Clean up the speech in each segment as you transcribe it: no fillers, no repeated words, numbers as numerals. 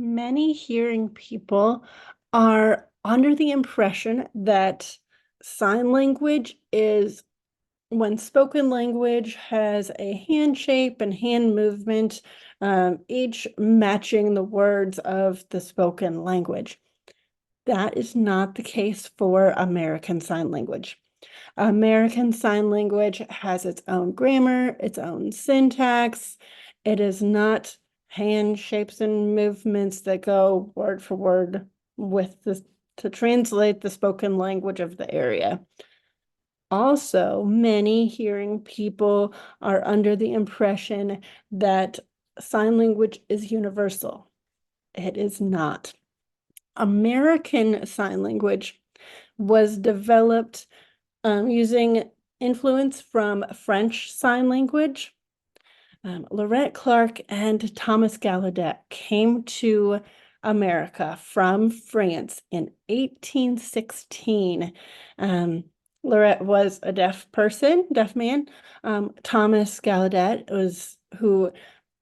Many hearing people are under the impression that sign language is when spoken language has a hand shape and hand movement, each matching the words of the spoken language. That is not the case for American Sign Language. American Sign Language has its own grammar, its own syntax. It is not hand shapes and movements that go word for word with the to translate the spoken language of the area. Also, many hearing people are under the impression that sign language is universal. It is not. American Sign Language was developed using influence from French Sign Language. Lorette Clark and Thomas Gallaudet came to America from France in 1816. Lorette was a deaf man. Thomas Gallaudet was who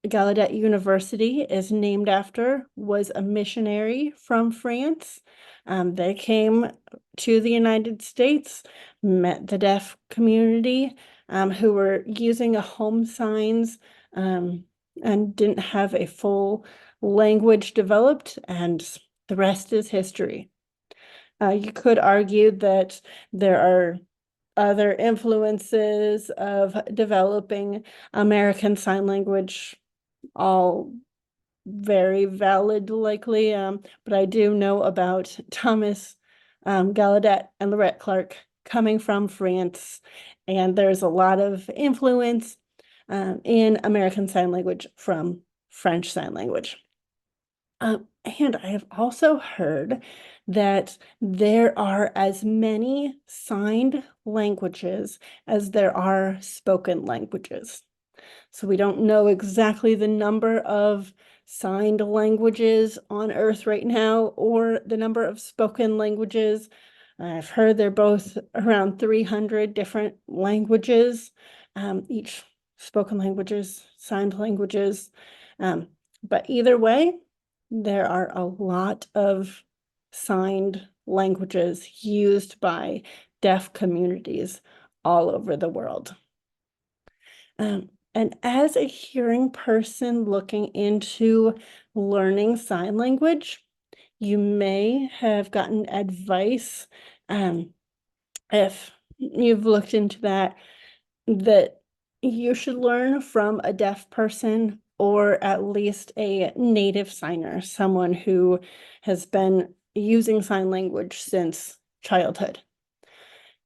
Gallaudet University is named after, was a missionary from France. They came to the United States, met the deaf community, who were using a home signs and didn't have a full language developed, and the rest is history. You could argue that there are other influences of developing American Sign Language, all very valid, likely, but I do know about Thomas Gallaudet and Lorette Clark coming from France, and there's a lot of influence in American Sign Language from French Sign Language. And I have also heard that there are as many signed languages as there are spoken languages. So we don't know exactly the number of signed languages on Earth right now or the number of spoken languages. I've heard they're both around 300 different languages, each spoken languages, signed languages. But either way, there are a lot of signed languages used by deaf communities all over the world. And as a hearing person looking into learning sign language, you may have gotten advice, if you've looked into that you should learn from a deaf person or at least a native signer, someone who has been using sign language since childhood.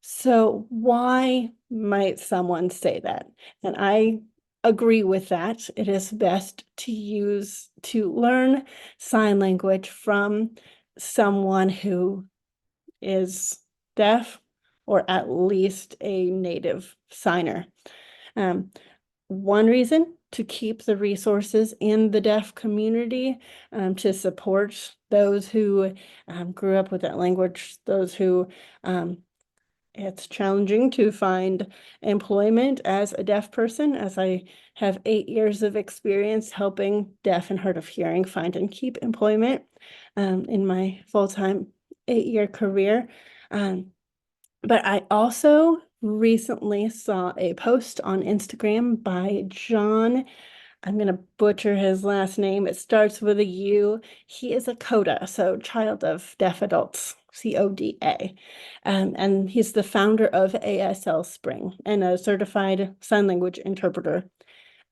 So why might someone say that? And I agree with that. It is best to learn sign language from someone who is deaf or at least a native signer. One reason to keep the resources in the deaf community, to support those who grew up with that language, those who it's challenging to find employment as a deaf person, as I have 8 years of experience helping deaf and hard of hearing find and keep employment in my full-time 8-year career. But I also recently saw a post on Instagram by John. I'm going to butcher his last name. It starts with a U. He is a CODA, so Child of Deaf Adults, CODA. And he's the founder of ASL Spring and a certified sign language interpreter.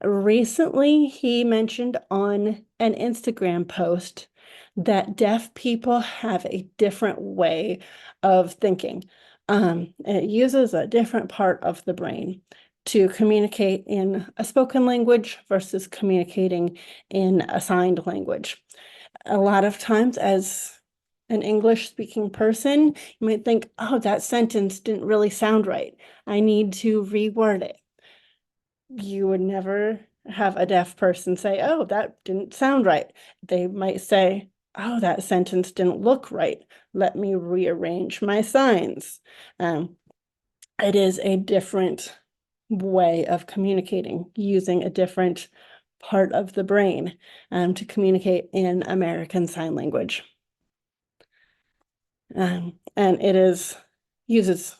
Recently, he mentioned on an Instagram post that deaf people have a different way of thinking. It uses a different part of the brain to communicate in a spoken language versus communicating in a signed language. A lot of times, as an English-speaking person, you might think, oh, that sentence didn't really sound right. I need to reword it. You would never have a deaf person say, oh, that didn't sound right. They might say, oh, that sentence didn't look right. Let me rearrange my signs. It is a different way of communicating using a different part of the brain to communicate in American Sign Language. And it uses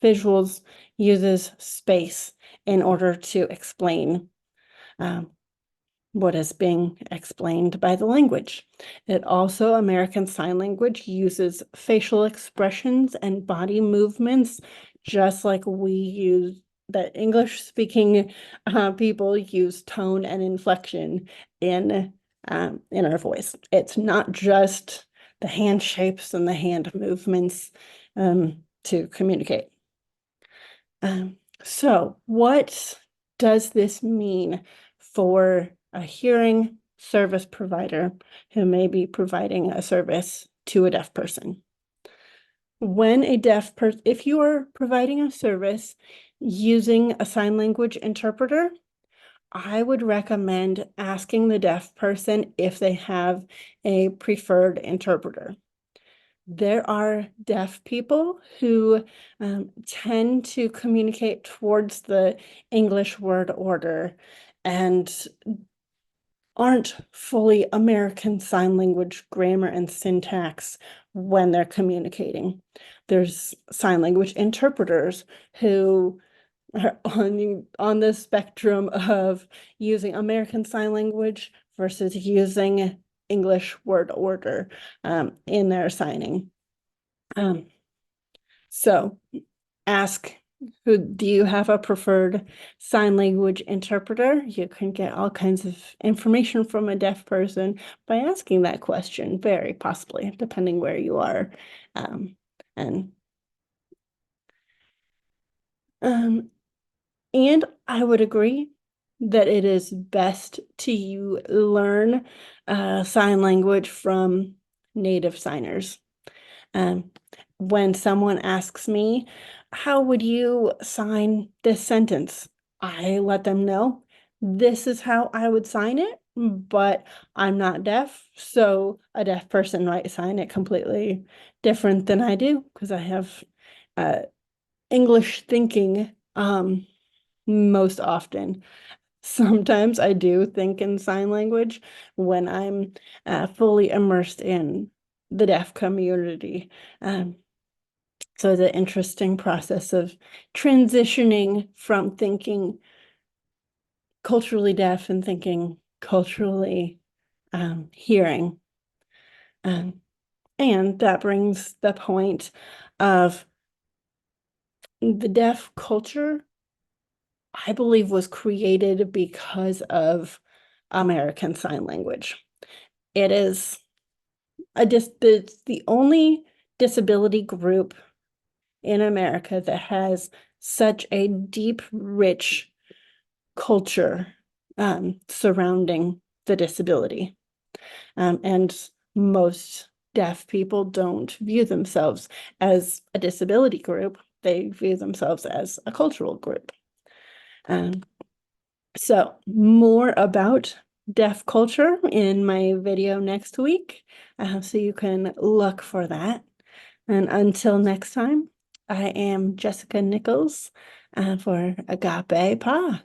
visuals, uses space in order to explain what is being explained by the language. It also, American Sign Language, uses facial expressions and body movements, just like we use, that English-speaking people use tone and inflection in our voice. It's not just the hand shapes and the hand movements to communicate. So what does this mean for a hearing service provider who may be providing a service to a deaf person? When a deaf person, if you are providing a service using a sign language interpreter, I would recommend asking the deaf person if they have a preferred interpreter. There are deaf people who tend to communicate towards the English word order and aren't fully American Sign Language grammar and syntax when they're communicating. There's sign language interpreters who are on the spectrum of using American Sign Language versus using English word order in their signing. So ask, do you have a preferred sign language interpreter? You can get all kinds of information from a deaf person by asking that question, very possibly, depending where you are. And I would agree that it is best to learn sign language from native signers. When someone asks me, how would you sign this sentence? I let them know this is how I would sign it, but I'm not deaf, so a deaf person might sign it completely different than I do because I have English thinking most often. Sometimes I do think in sign language when I'm fully immersed in the deaf community. So it's an interesting process of transitioning from thinking culturally deaf and thinking culturally hearing. And that brings the point of the deaf culture, I believe, was created because of American Sign Language. It is it's the only disability group in America that has such a deep, rich culture surrounding the disability. And most deaf people don't view themselves as a disability group. They view themselves as a cultural group. So more about deaf culture in my video next week. So you can look for that. And until next time, I am Jessica Nichols for Agape Pa.